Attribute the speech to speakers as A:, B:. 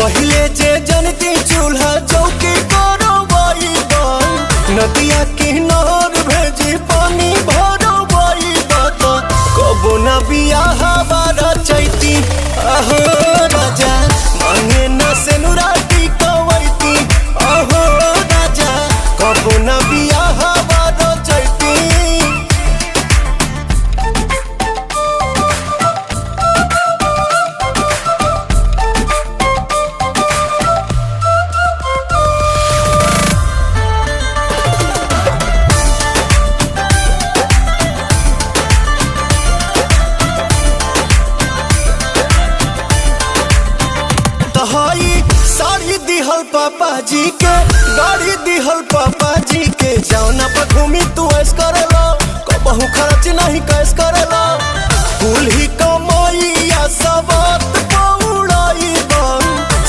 A: पहले जे जनती चूल्हा चौकी करो नदिया किनार भेजी पानी भरो कबो न बियाह बारा चैती अहो राजा मांगे न सेनुराटी कवैती अहो राजा कबो न बियाह बारा चैती। साड़ी दिहल पापा जी के गाड़ी दिहल पापा जी के जौना पर घूमी तू ऐस करेला कबहू खर्च नहीं कैस करेला कुल ही कमाइया सब